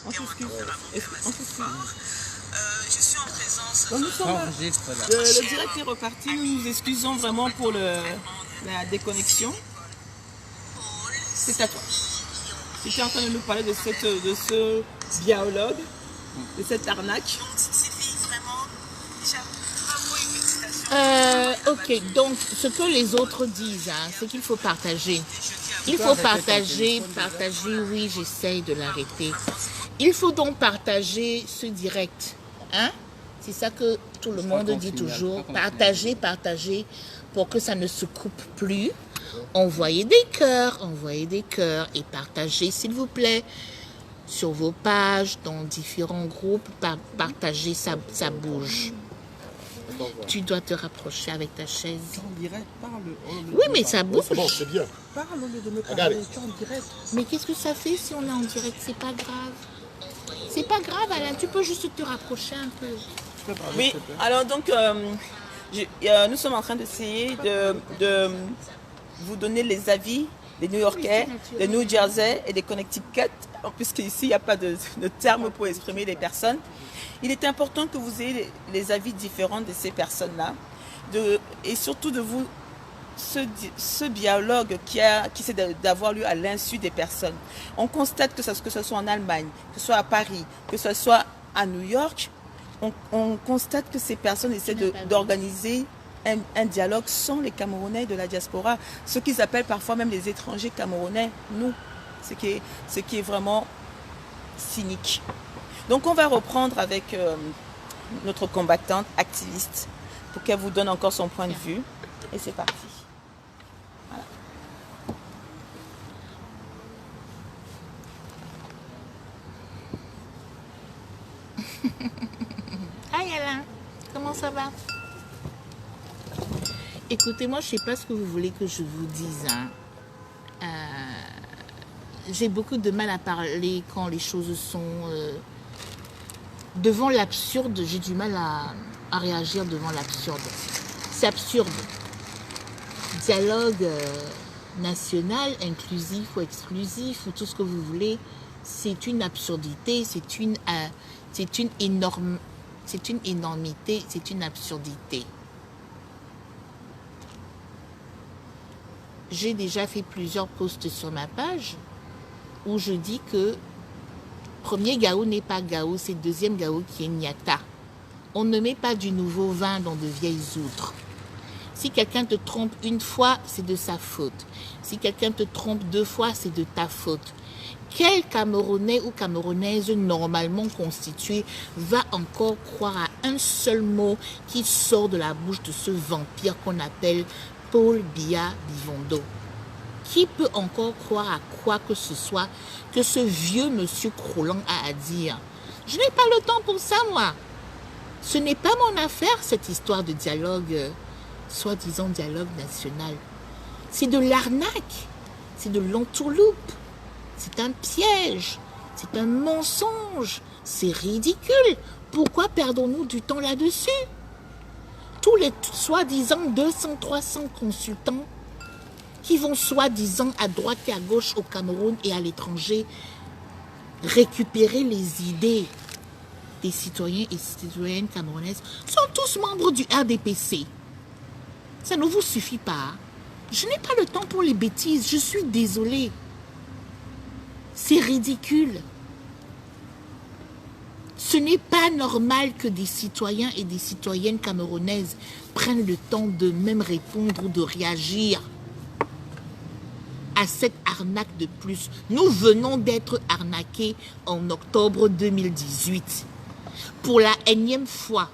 On s'excuse. On s'excuse. Je suis en présence. Donc nous sommes le direct est reparti. Nous nous excusons vraiment pour la déconnexion. C'est à toi. Tu étais en train de nous parler de ce dialogue, de cette arnaque. Donc Sylvie, vraiment, déjà, bravo et félicitations. Ok, donc ce que les autres disent, hein, c'est qu'il faut partager. Il faut partager, oui, j'essaye de l'arrêter. Il faut donc partager ce direct. Hein? C'est ça que tout le monde dit toujours. Partager, pour que ça ne se coupe plus. Envoyez des cœurs et partagez s'il vous plaît sur vos pages, dans différents groupes. Partagez, ça bouge. Tu dois te rapprocher avec ta chaise. En direct, parle. Oui, mais ça bouge. C'est bon, c'est bien. Parle au lieu de me parler. Tu es en direct. Mais qu'est-ce que ça fait si on est en direct? C'est pas grave. C'est pas grave, Alain. Tu peux juste te rapprocher un peu. Oui, alors donc, nous sommes en train d'essayer de vous donner les avis des New-Yorkais, des New Jersey et des Connecticut, puisqu'ici, il n'y a pas de terme pour exprimer les personnes. Il est important que vous ayez les avis différents de ces personnes-là, et surtout de vous, ce dialogue qui essaie d'avoir lieu à l'insu des personnes. On constate que ce soit en Allemagne, que ce soit à Paris, que ce soit à New York, on constate que ces personnes essaient d'organiser un dialogue sans les Camerounais de la diaspora, ce qu'ils appellent parfois même les étrangers camerounais, nous, ce qui est vraiment cynique. Donc on va reprendre avec notre combattante activiste pour qu'elle vous donne encore son point de vue. Et c'est parti. Voilà. Aïe Alain, comment ça va? Écoutez, moi je sais pas ce que vous voulez que je vous dise. Hein. J'ai beaucoup de mal à parler quand les choses sont devant l'absurde. J'ai du mal à réagir devant l'absurde. C'est absurde. Dialogue national, inclusif ou exclusif ou tout ce que vous voulez, c'est une absurdité, c'est une énormité, c'est une absurdité. J'ai déjà fait plusieurs posts sur ma page où je dis que premier Gao n'est pas Gao, c'est deuxième Gao qui est Nyata. On ne met pas du nouveau vin dans de vieilles outres. Si quelqu'un te trompe une fois, c'est de sa faute. Si quelqu'un te trompe deux fois, c'est de ta faute. Quel Camerounais ou Camerounaise normalement constitué va encore croire à un seul mot qui sort de la bouche de ce vampire qu'on appelle Paul Biya Bivondo? Qui peut encore croire à quoi que ce soit que ce vieux monsieur Crolan a à dire? Je n'ai pas le temps pour ça, moi. Ce n'est pas mon affaire, cette histoire de dialogue, soi-disant dialogue national. C'est de l'arnaque, c'est de l'entourloupe, c'est un piège, c'est un mensonge, c'est ridicule. Pourquoi perdons-nous du temps là-dessus? Tous les soi-disant 200, 300 consultants qui vont soi-disant à droite et à gauche au Cameroun et à l'étranger récupérer les idées des citoyens et citoyennes camerounaises sont tous membres du RDPC. Ça ne vous suffit pas. Je n'ai pas le temps pour les bêtises, je suis désolée. C'est ridicule. Ce n'est pas normal que des citoyens et des citoyennes camerounaises prennent le temps de même répondre ou de réagir à cette arnaque de plus. Nous venons d'être arnaqués en octobre 2018. Pour la énième fois.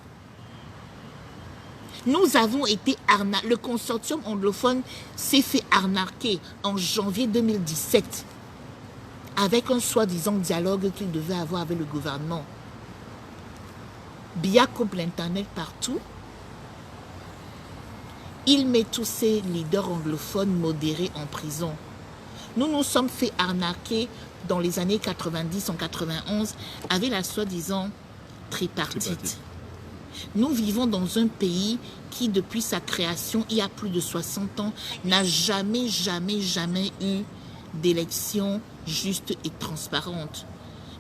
Nous avons été arnaqués. Le consortium anglophone s'est fait arnaquer en janvier 2017 avec un soi-disant dialogue qu'il devait avoir avec le gouvernement. Biya coupe l'internet partout. Il met tous ses leaders anglophones modérés en prison. Nous nous sommes fait arnaquer dans les années 90, en 91, avec la soi-disant tripartite. Nous vivons dans un pays qui, depuis sa création, il y a plus de 60 ans, n'a jamais eu d'élection juste et transparente.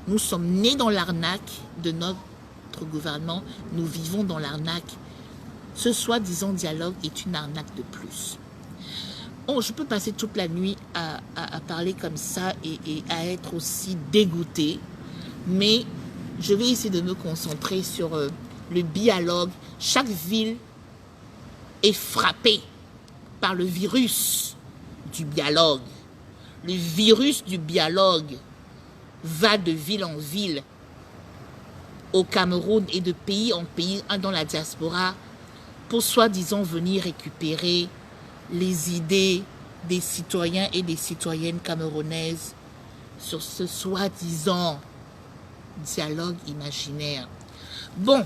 Nous sommes nés dans l'arnaque de notre gouvernement. Nous vivons dans l'arnaque. Ce soi-disant dialogue est une arnaque de plus. Oh, je peux passer toute la nuit à parler comme ça et à être aussi dégoûté, mais je vais essayer de me concentrer sur le dialogue. Chaque ville est frappée par le virus du dialogue. Le virus du dialogue va de ville en ville au Cameroun et de pays en pays dans la diaspora pour soi-disant venir récupérer les idées des citoyens et des citoyennes camerounaises sur ce soi-disant dialogue imaginaire. Bon,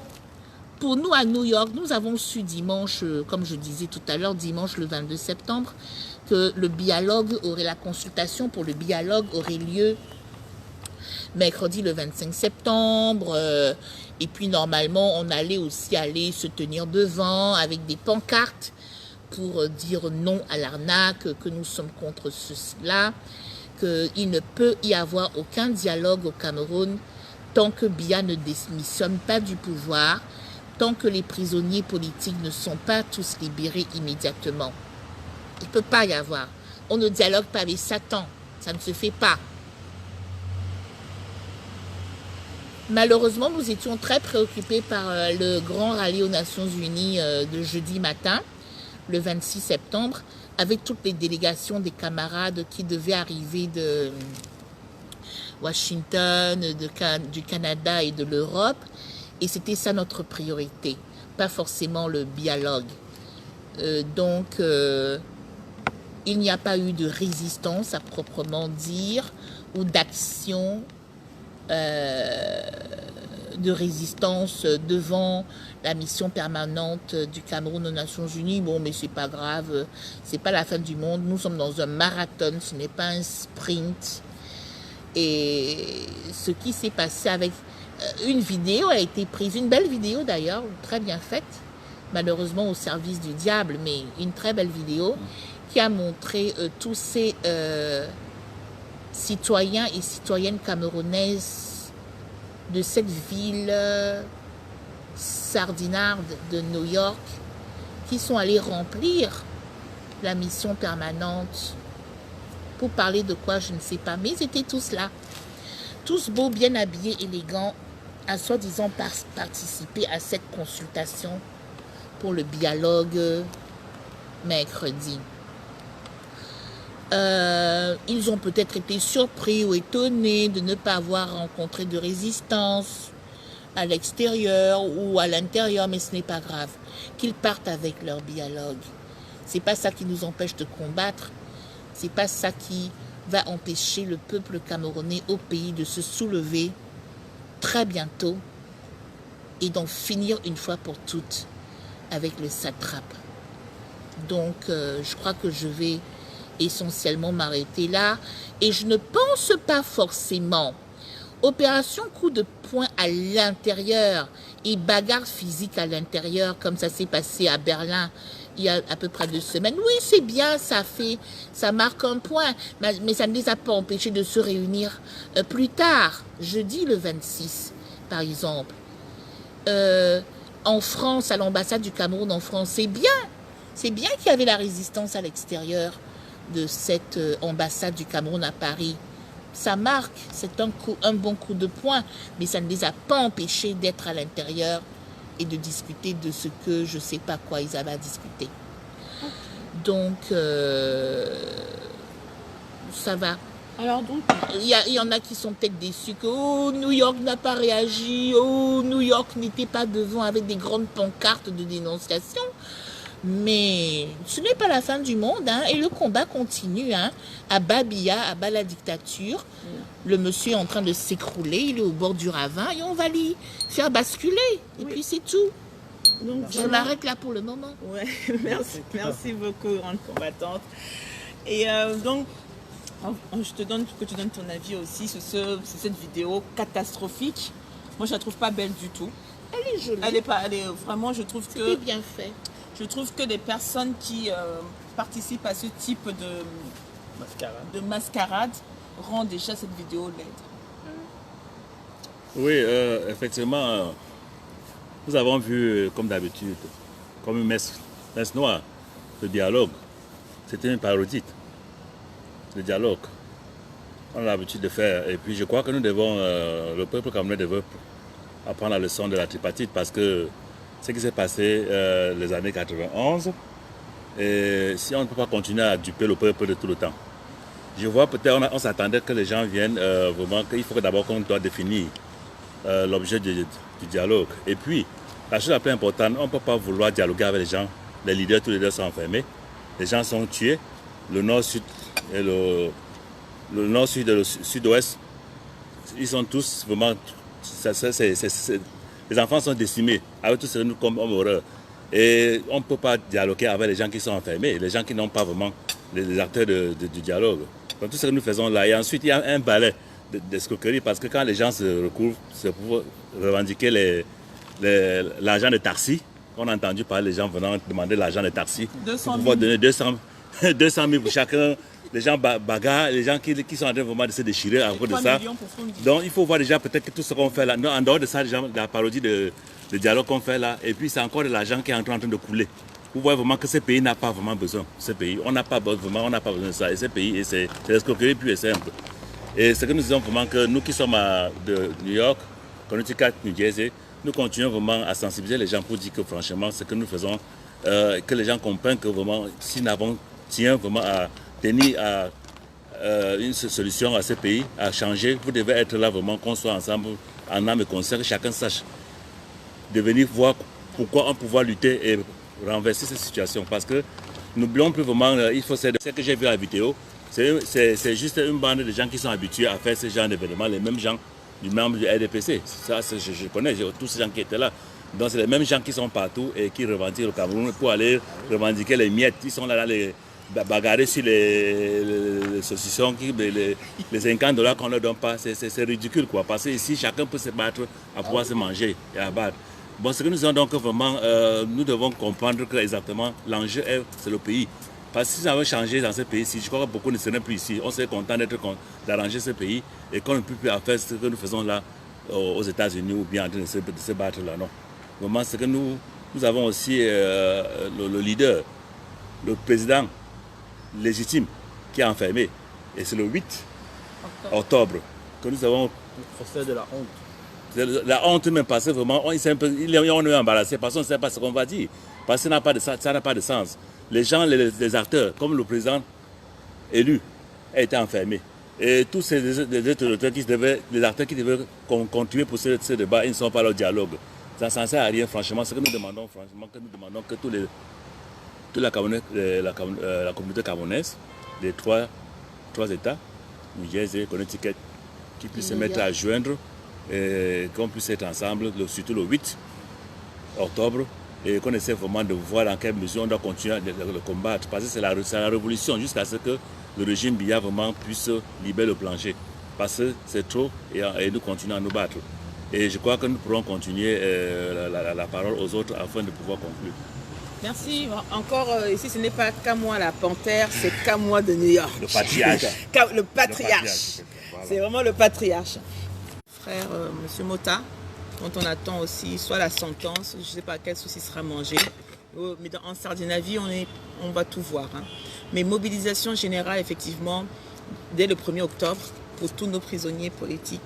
pour nous à New York, nous avons su dimanche, comme je disais tout à l'heure, dimanche le 22 septembre, que la consultation pour le dialogue aurait lieu mercredi le 25 septembre. Et puis normalement, on allait aussi aller se tenir devant avec des pancartes pour dire non à l'arnaque, que nous sommes contre cela, qu'il ne peut y avoir aucun dialogue au Cameroun tant que Biya ne démissionne pas du pouvoir, tant que les prisonniers politiques ne sont pas tous libérés immédiatement. Il ne peut pas y avoir. On ne dialogue pas avec Satan, ça ne se fait pas. Malheureusement, nous étions très préoccupés par le grand rallye aux Nations Unies de jeudi matin, le 26 septembre, avec toutes les délégations des camarades qui devaient arriver de Washington, du Canada et de l'Europe. Et c'était ça notre priorité, pas forcément le dialogue. Donc, il n'y a pas eu de résistance à proprement dire, ou d'action de résistance devant la mission permanente du Cameroun aux Nations Unies. Bon, mais c'est pas grave, c'est pas la fin du monde. Nous sommes dans un marathon, ce n'est pas un sprint. Et ce qui s'est passé avec une vidéo a été prise, une belle vidéo d'ailleurs, très bien faite, malheureusement au service du diable, mais une très belle vidéo qui a montré tous ces citoyens et citoyennes camerounaises de cette ville sardinarde de New York qui sont allés remplir la mission permanente pour parler de quoi, je ne sais pas, mais ils étaient tous là, tous beaux, bien habillés, élégants, à soi-disant participer à cette consultation pour le dialogue mercredi. Ils ont peut-être été surpris ou étonnés de ne pas avoir rencontré de résistance à l'extérieur ou à l'intérieur, mais ce n'est pas grave. Qu'ils partent avec leur dialogue. C'est pas ça qui nous empêche de combattre. C'est pas ça qui va empêcher le peuple camerounais au pays de se soulever très bientôt et d'en finir une fois pour toutes avec le satrape. Donc, je crois que je vais essentiellement m'arrêter là. Et je ne pense pas forcément opération coup de poing à l'intérieur et bagarre physique à l'intérieur, comme ça s'est passé à Berlin il y a à peu près 2 semaines. Oui, c'est bien, ça marque un point, mais ça ne les a pas empêchés de se réunir plus tard, jeudi le 26, par exemple. En France, à l'ambassade du Cameroun en France, c'est bien qu'il y avait la résistance à l'extérieur de cette ambassade du Cameroun à Paris. Ça marque, c'est un bon coup de poing, mais ça ne les a pas empêchés d'être à l'intérieur et de discuter de ce que je ne sais pas quoi ils avaient à discuter. Donc, ça va. Alors donc, il y en a qui sont peut-être déçus que oh, New York n'a pas réagi, oh, New York n'était pas devant avec des grandes pancartes de dénonciation. Mais ce n'est pas la fin du monde, hein, et le combat continue, hein, à bas Biya, à bas la dictature. Le monsieur est en train de s'écrouler, il est au bord du ravin et on va lui faire basculer. Et puis c'est tout. Donc, je m'arrête là pour le moment. Ouais, merci beaucoup, grande combattante. Et donc, je te donne que tu donnes ton avis aussi sur cette vidéo catastrophique. Moi, je la trouve pas belle du tout. Elle est jolie. Elle est vraiment, je trouve que... C'est bien fait. Je trouve que les personnes qui participent à ce type de mascarade rendent déjà cette vidéo laide. Oui, effectivement, nous avons vu, comme d'habitude, comme une messe noire, le dialogue. C'était une parodie, le dialogue. On a l'habitude de faire. Et puis je crois que nous devons, le peuple camerounais devait apprendre la leçon de la tripartite parce que ce qui s'est passé les années 91, et si on ne peut pas continuer à duper le peuple de tout le temps. Je vois peut-être, on s'attendait que les gens viennent vraiment, qu'il faut d'abord qu'on doit définir l'objet du dialogue. Et puis, la chose la plus importante, on ne peut pas vouloir dialoguer avec les gens. Les leaders, tous les leaders sont enfermés. Les gens sont tués. Le nord-sud et le nord-sud et le sud-ouest, ils sont tous vraiment... les enfants sont décimés avec tout ce que nous comme homme horreur. Et on ne peut pas dialoguer avec les gens qui sont enfermés, les gens qui n'ont pas vraiment les acteurs du dialogue. Donc tout ce que nous faisons là. Et ensuite, il y a un balai d'escroquerie parce que quand les gens se recouvrent, c'est pour revendiquer l'argent de taxi. On a entendu parler des gens venant demander l'argent de taxi. 200 000. Pour pouvoir donner 200 000 pour chacun. Les gens bagarrent, les gens qui sont en train vraiment de se déchirer à cause de ça. Donc il faut voir déjà peut-être que tout ce qu'on fait là, en dehors de ça, déjà, la parodie de dialogue qu'on fait là, et puis c'est encore de l'argent qui est en train de couler. Vous voyez vraiment que ce pays n'a pas vraiment besoin. Ce pays, on n'a pas besoin de ça. Et ce pays, c'est l'escroquerie pure et simple. Et ce que nous disons vraiment que nous qui sommes de New York, Connecticut, New Jersey, nous continuons vraiment à sensibiliser les gens pour dire que franchement, ce que nous faisons, que les gens comprennent que vraiment, si nous tient vraiment à tenir à une solution à ce pays, à changer, vous devez être là vraiment, qu'on soit ensemble, en âme et conscience, que chacun sache de venir voir pourquoi on peut lutter et renverser cette situation. Parce que n'oublions plus vraiment, il faut ce que j'ai vu à la vidéo, c'est juste une bande de gens qui sont habitués à faire ce genre d'événements, les mêmes gens du membre du RDPC. Ça, je connais tous ces gens qui étaient là. Donc c'est les mêmes gens qui sont partout et qui revendiquent le Cameroun pour aller revendiquer les miettes. Ils sont là, les bagarrer sur les saucissons, les 50 $ qu'on ne leur donne pas. C'est ridicule quoi. Parce que ici, chacun peut se battre à pouvoir se manger et à battre. Bon, ce que nous disons donc vraiment, nous devons comprendre que exactement l'enjeu c'est le pays. Parce que si ça veut changer dans ce pays-ci, je crois que beaucoup ne seraient plus ici. On serait content d'arranger ce pays et qu'on ne peut plus faire ce que nous faisons là aux États-Unis ou bien en train de se battre là. Non. Vraiment, c'est que nous avons aussi le leader, le président légitime qui est enfermé. Et c'est le 8 octobre que nous avons... C'est de la honte. La honte même parce que vraiment, on est embarrassé parce qu'on ne sait pas ce qu'on va dire. Parce que ça n'a pas de sens. Les gens, les acteurs, comme le président élu, a été enfermé. Et tous ces les acteurs qui devaient continuer pour ce débat, ils ne sont pas là au dialogue. Ça ne sert à rien, franchement. Ce que nous demandons, que toute la communauté camerounaise, les trois États, New Jersey, Connecticut, qui puissent se mettre à joindre et qu'on puisse être ensemble, surtout le 8 octobre, et qu'on essaie vraiment de voir dans quelle mesure on doit continuer à le combattre. Parce que c'est la révolution jusqu'à ce que le régime Biya vraiment puisse libérer le plancher. Parce que c'est trop et nous continuons à nous battre. Et je crois que nous pourrons continuer la parole aux autres afin de pouvoir conclure. Merci. Encore ici, ce n'est pas Kamoa la panthère, c'est Kamoa de New York. Le patriarche. Le patriarche. Voilà. C'est vraiment le patriarche. Frère Monsieur Mota, dont on attend aussi soit la sentence, je ne sais pas quel souci sera mangé. Mais en Scandinavie, on va tout voir. Hein. Mais mobilisation générale, effectivement, dès le 1er octobre, pour tous nos prisonniers politiques,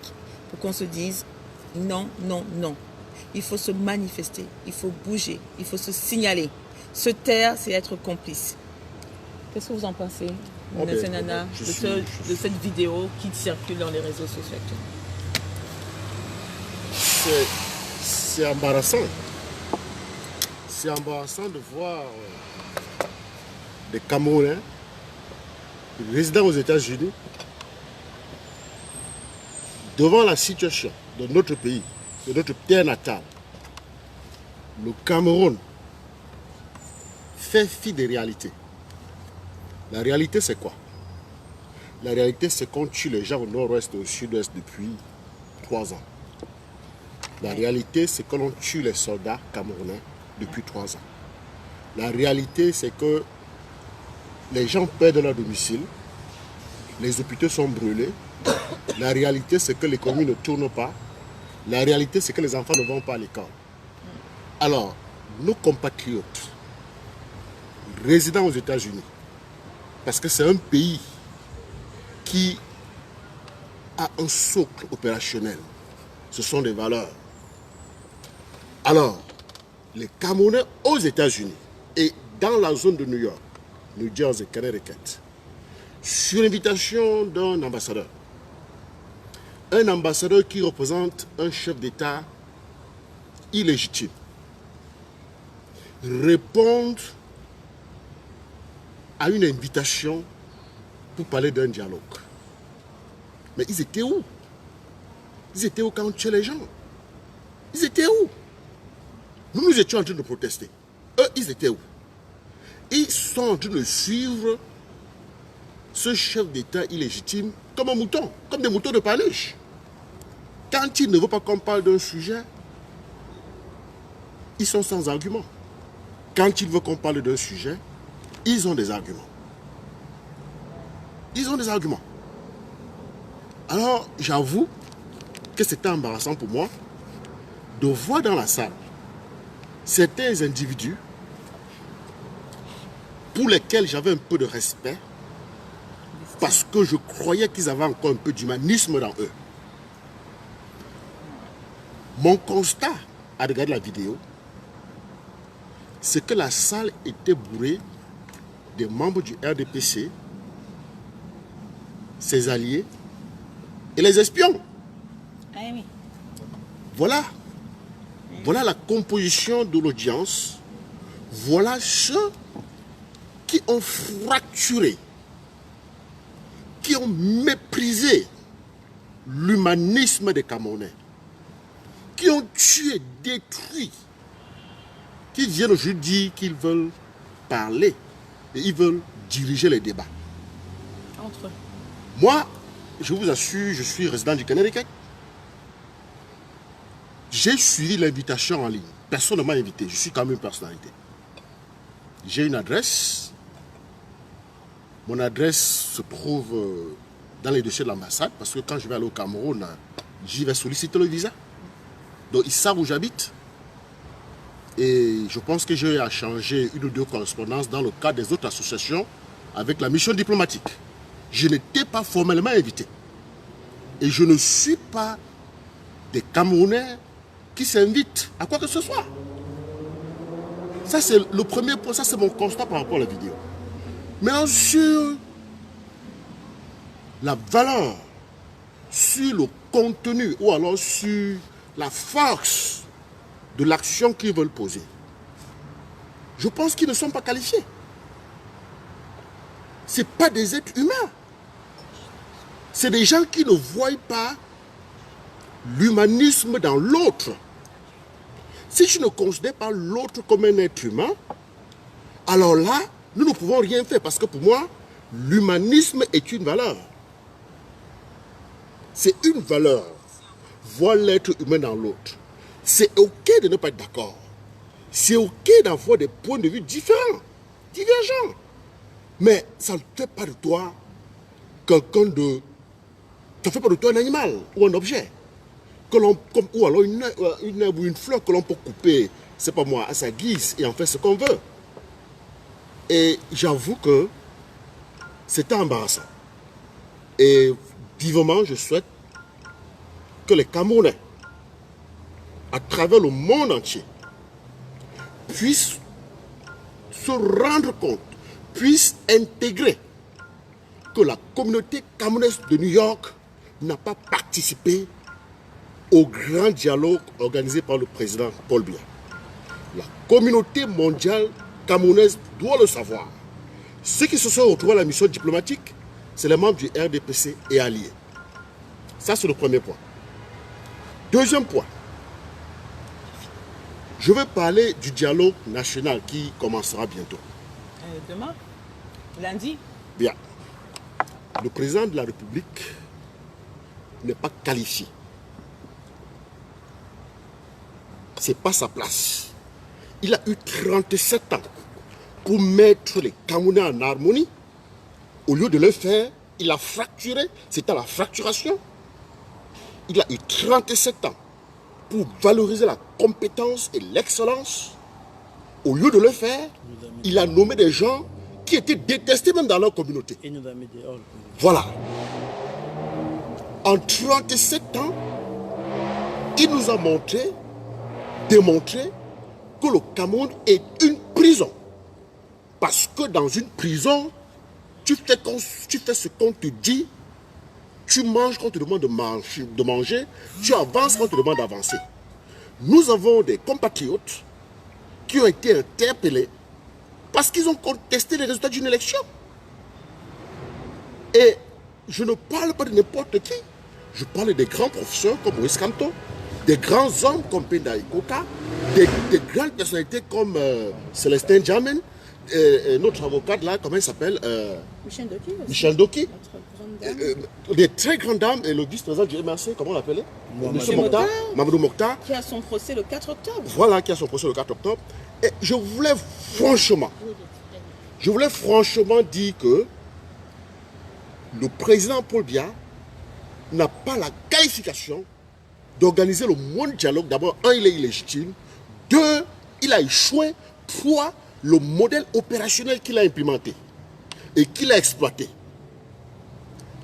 pour qu'on se dise non, non, non. Il faut se manifester, il faut bouger, il faut se signaler. Se taire, c'est être complice. Qu'est-ce que vous en pensez, Nana, de cette vidéo qui circule dans les réseaux sociaux actuellement? C'est embarrassant. C'est embarrassant de voir des Camerounais résidant aux États-Unis devant la situation de notre pays, de notre terre natale. Le Cameroun fait fi des réalités. La réalité, c'est quoi? La réalité, c'est qu'on tue les gens au nord-ouest et au sud-ouest depuis 3 ans. La réalité, c'est que l'on tue les soldats camerounais depuis 3 ans. La réalité, c'est que les gens perdent leur domicile, les hôpitaux sont brûlés. La réalité, c'est que l'économie ne tourne pas. La réalité, c'est que les enfants ne vont pas à l'école. Alors, nos compatriotes résidant aux États-Unis, parce que c'est un pays qui a un socle opérationnel, ce sont des valeurs. Alors, les Camerounais aux États-Unis et dans la zone de New York, New Jersey, Connecticut, sur l'invitation d'un ambassadeur, un ambassadeur qui représente un chef d'État illégitime, répondent à une invitation pour parler d'un dialogue. Mais ils étaient où? Ils étaient où quand on tuait les gens? Ils étaient où? Nous étions en train de protester. Eux, ils étaient où? Ils sont en train de suivre ce chef d'État illégitime comme un mouton, comme des moutons de Paluche. Quand il ne veut pas qu'on parle d'un sujet, ils sont sans argument. Quand il veut qu'on parle d'un sujet, ils ont des arguments. Ils ont des arguments. Alors, j'avoue que c'était embarrassant pour moi de voir dans la salle certains individus pour lesquels j'avais un peu de respect parce que je croyais qu'ils avaient encore un peu d'humanisme dans eux. Mon constat à regarder la vidéo, c'est que la salle était bourrée des membres du RDPC, ses alliés et les espions. Ah oui. Voilà. Voilà la composition de l'audience. Voilà ceux qui ont fracturé, qui ont méprisé l'humanisme des Camerounais, qui ont tué, détruit, qui viennent aujourd'hui dire qu'ils veulent parler et ils veulent diriger les débats. Entre eux. Moi, je vous assure, je suis résident du Connecticut. J'ai suivi l'invitation en ligne. Personne ne m'a invité. Je suis quand même une personnalité. J'ai une adresse. Mon adresse se trouve dans les dossiers de l'ambassade parce que quand je vais aller au Cameroun, j'y vais solliciter le visa. Donc ils savent où j'habite. Et je pense que j'ai échangé une ou deux correspondances dans le cadre des autres associations avec la mission diplomatique. Je n'étais pas formellement invité. Et je ne suis pas des Camerounais qui s'invitent à quoi que ce soit. Ça, c'est le premier point. Ça, c'est mon constat par rapport à la vidéo. Mais sur la valeur, sur le contenu ou alors sur la force de l'action qu'ils veulent poser, je pense qu'ils ne sont pas qualifiés. Ce n'est pas des êtres humains. C'est des gens qui ne voient pas l'humanisme dans l'autre. Si je ne considère pas l'autre comme un être humain, alors là, nous ne pouvons rien faire parce que pour moi, l'humanisme est une valeur. C'est une valeur, voir l'être humain dans l'autre. C'est ok de ne pas être d'accord. C'est ok d'avoir des points de vue différents, divergents. Mais ça ne fait pas de toi quelqu'un de... Ça ne fait pas de toi un animal ou un objet. Ou alors une herbe ou une fleur que l'on peut couper, c'est pas moi, à sa guise et en faire ce qu'on veut. Et j'avoue que c'était embarrassant. Et vivement, je souhaite que les Camerounais, à travers le monde entier, puissent se rendre compte, puissent intégrer que la communauté camerounaise de New York n'a pas participé au grand dialogue organisé par le président Paul Biya. La communauté mondiale camerounaise doit le savoir. Ceux qui se sont retrouvés à la mission diplomatique, c'est les membres du RDPC et alliés. Ça, c'est le premier point. Deuxième point. Je vais parler du dialogue national qui commencera bientôt. Demain? Lundi? Bien. Le président de la République n'est pas qualifié. Ce n'est pas sa place. Il a eu 37 ans pour mettre les Camerounais en harmonie. Au lieu de le faire, il a fracturé. C'était la fracturation. Il a eu 37 ans pour valoriser la compétence et l'excellence, au lieu de le faire, il a nommé des gens qui étaient détestés même dans leur communauté. Il nous a mis dehors. Voilà. En 37 ans, il nous a démontré que le Cameroun est une prison. Parce que dans une prison, tu fais ce qu'on te dit, tu manges quand on te demande de manger, tu avances quand on te demande d'avancer. Nous avons des compatriotes qui ont été interpellés parce qu'ils ont contesté les résultats d'une élection. Et je ne parle pas de n'importe qui. Je parle des grands professeurs comme Maurice Kamto, des grands hommes comme Penda Ikota, des grandes personnalités comme Célestin Jamen, notre avocate là, comment il s'appelle Michel Doki. Des très grandes dames, et le vice-président du MRC, comment on l'appelait Mamadou Mokhtar. Qui a son procès le 4 octobre. Voilà, qui a son procès le 4 octobre. Et je voulais franchement dire que le président Paul Biya n'a pas la qualification d'organiser le moindre dialogue. D'abord, un, il est illégitime. Deux, il a échoué. Trois, le modèle opérationnel qu'il a implémenté et qu'il a exploité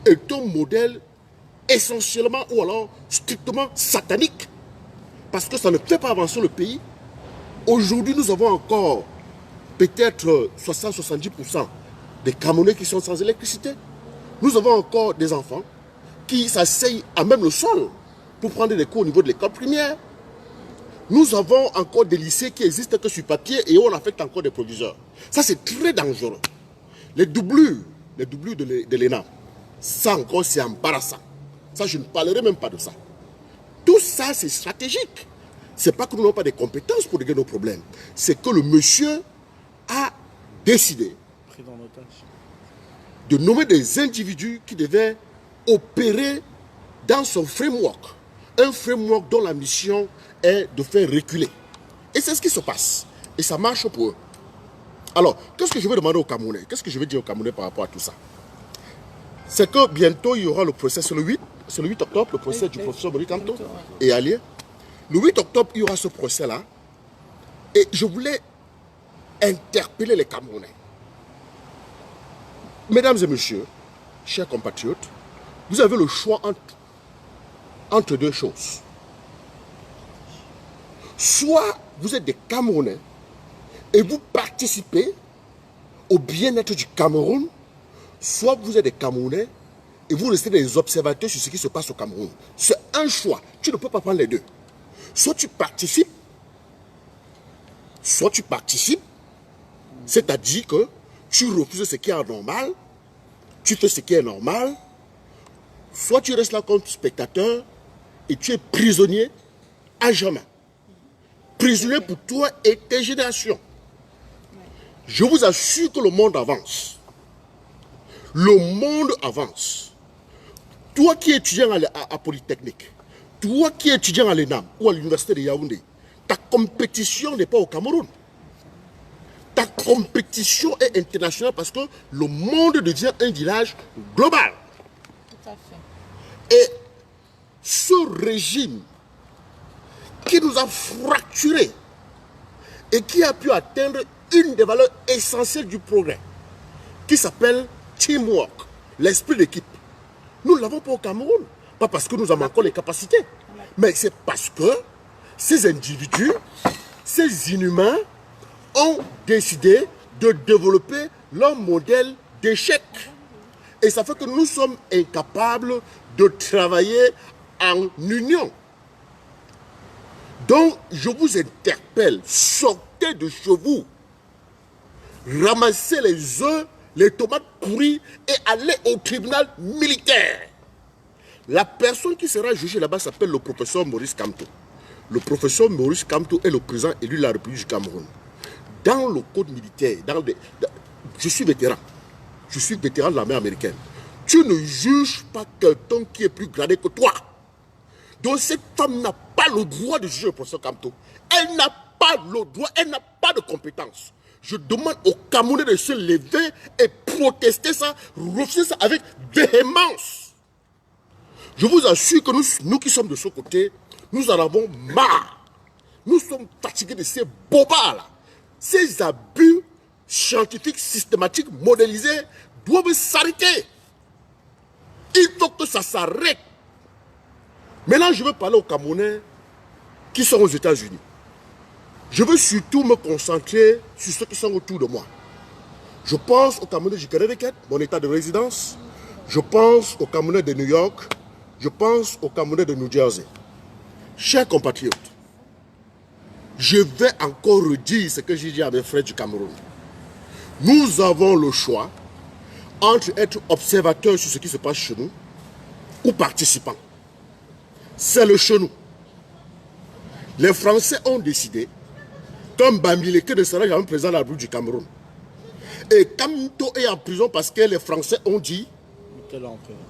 est un modèle essentiellement ou alors strictement satanique, parce que ça ne fait pas avancer le pays. Aujourd'hui, nous avons encore peut-être 60-70% des Camerounais qui sont sans électricité. Nous avons encore des enfants qui s'asseyent à même le sol pour prendre des cours au niveau de l'école primaire. Nous avons encore des lycées qui existent que sur papier et on affecte encore des proviseurs. Ça, c'est très dangereux. Les doublures de l'ENA, ça encore, c'est embarrassant. Ça, je ne parlerai même pas de ça. Tout ça, c'est stratégique. Ce n'est pas que nous n'avons pas de compétences pour régler nos problèmes. C'est que le monsieur a décidé de nommer des individus qui devaient opérer dans son framework. Un framework dont la mission est de faire reculer. Et c'est ce qui se passe. Et ça marche pour eux. Alors, qu'est-ce que je vais demander aux Camerounais? Qu'est-ce que je vais dire aux Camerounais par rapport à tout ça? C'est que bientôt, il y aura le procès, c'est le 8 octobre, le procès du professeur Maurice Kamto et alliés. Le 8 octobre, il y aura ce procès-là. Et je voulais interpeller les Camerounais. Mesdames et messieurs, chers compatriotes, vous avez le choix entre deux choses. Soit vous êtes des Camerounais et vous participez au bien-être du Cameroun, soit vous êtes des Camerounais et vous restez des observateurs sur ce qui se passe au Cameroun. C'est un choix. Tu ne peux pas prendre les deux. Soit tu participes, c'est-à-dire que tu refuses ce qui est anormal, tu fais ce qui est normal, soit tu restes là comme spectateur et tu es prisonnier à jamais. Prisonnier pour toi et tes générations. Je vous assure que le monde avance. Le monde avance. Toi qui es étudiant à Polytechnique, toi qui es étudiant à l'ENAM ou à l'université de Yaoundé, ta compétition n'est pas au Cameroun. Ta compétition est internationale parce que le monde devient un village global. Tout à fait. Et ce régime qui nous a fracturés et qui a pu atteindre une des valeurs essentielles du progrès, qui s'appelle teamwork, l'esprit d'équipe. Nous ne l'avons pas au Cameroun, pas parce que nous avons encore les capacités, mais c'est parce que ces individus, ces inhumains, ont décidé de développer leur modèle d'échec. Et ça fait que nous sommes incapables de travailler en union. Donc, je vous interpelle, sortez de chez vous, ramassez les œufs, les tomates pourries et allez au tribunal militaire. La personne qui sera jugée là-bas s'appelle le professeur Maurice Kamto. Le professeur Maurice Kamto est le président élu de la République du Cameroun. Dans le code militaire, je suis vétéran. Je suis vétéran de l'armée américaine. Tu ne juges pas quelqu'un qui est plus gradé que toi. Donc cette femme n'a pas le droit de juger le professeur Kamto. Elle n'a pas le droit, elle n'a pas de compétence. Je demande aux Camerounais de se lever et protester ça, refuser ça avec véhémence. Je vous assure que nous qui sommes de ce côté, Nous en avons marre. Nous sommes fatigués de ces bobards-là. Ces abus scientifiques, systématiques, modélisés doivent s'arrêter. Il faut que ça s'arrête. Maintenant, je veux parler aux Camerounais qui sont aux États-Unis. Je veux surtout me concentrer sur ceux qui sont autour de moi. Je pense aux Camerounais du Connecticut, mon état de résidence. Je pense aux Camerounais de New York. Je pense aux Camerounais de New Jersey. Chers compatriotes, je vais encore redire ce que j'ai dit à mes frères du Cameroun. Nous avons le choix entre être observateurs sur ce qui se passe chez nous ou participants. C'est le chez nous. Les Français ont décidé, comme Bambileke ne sera jamais président de la République du Cameroun. Et Kamto est en prison parce que les Français ont dit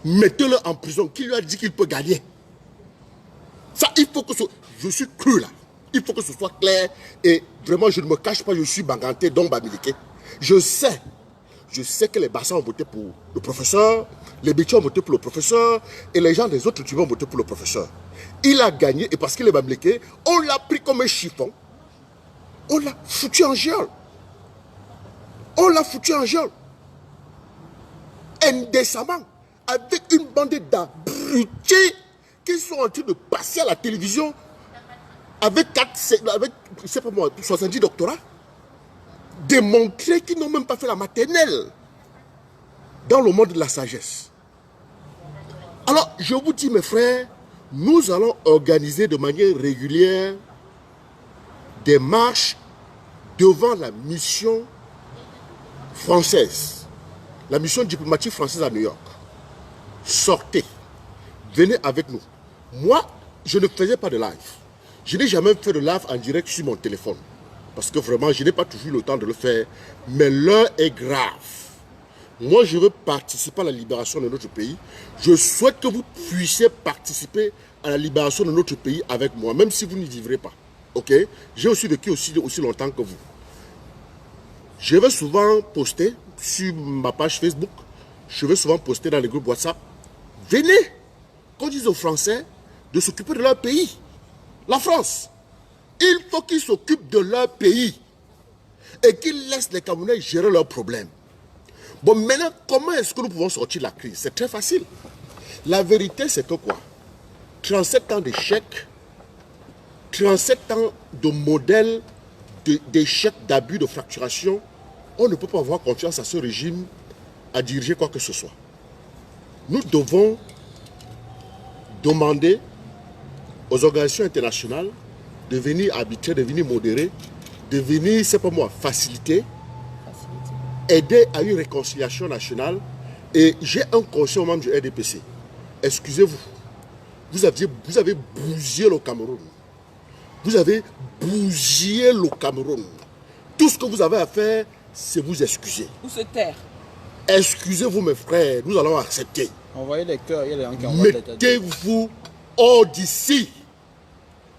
mettez-le en prison. Qui lui a dit qu'il peut gagner? Ça, il faut que ce... Je suis cru là. Il faut que ce soit clair. Et vraiment, je ne me cache pas, je suis Banganté, donc Bambileke. Je sais que les Bassans ont voté pour le professeur, les Bétiens ont voté pour le professeur, et les gens des autres tribus ont voté pour le professeur. Il a gagné, et parce qu'il est Bambileke, on l'a pris comme un chiffon. On l'a foutu en géole. On l'a foutu en géole. Indécemment. Avec une bande d'abrutis qui sont en train de passer à la télévision avec 70 doctorats. Démontrer qu'ils n'ont même pas fait la maternelle dans le monde de la sagesse. Alors, je vous dis, mes frères, nous allons organiser de manière régulière des marches devant la mission française, la mission diplomatique française à New York. Sortez, venez avec nous. Moi, je ne faisais pas de live. Je n'ai jamais fait de live en direct sur mon téléphone. Parce que vraiment, je n'ai pas toujours le temps de le faire. Mais l'heure est grave. Moi, je veux participer à la libération de notre pays. Je souhaite que vous puissiez participer à la libération de notre pays avec moi, même si vous n'y vivrez pas. Ok? J'ai aussi vécu aussi longtemps que vous. Je vais souvent poster sur ma page Facebook. Je vais souvent poster dans les groupes WhatsApp. Venez, qu'on dise aux Français de s'occuper de leur pays. La France. Il faut qu'ils s'occupent de leur pays et qu'ils laissent les Camerounais gérer leurs problèmes. Bon, maintenant, comment est-ce que nous pouvons sortir de la crise? C'est très facile. La vérité, c'est que quoi? 37 ans d'échecs, 37 ans de modèles d'échecs, d'abus, de fracturation, on ne peut pas avoir confiance à ce régime à diriger quoi que ce soit. Nous devons demander aux organisations internationales de venir arbitrer, de venir modérer, de venir, c'est pas moi, faciliter, aider à une réconciliation nationale. Et j'ai un conseil aux membres du RDPC. Excusez-vous, vous avez bousillé le Cameroun. Vous avez bousillé le Cameroun. Tout ce que vous avez à faire, c'est vous excuser. Ou se taire. Excusez-vous mes frères, nous allons accepter. Envoyez les cœurs, il y a des gens qui envoient les têtes. Mettez-vous hors d'ici.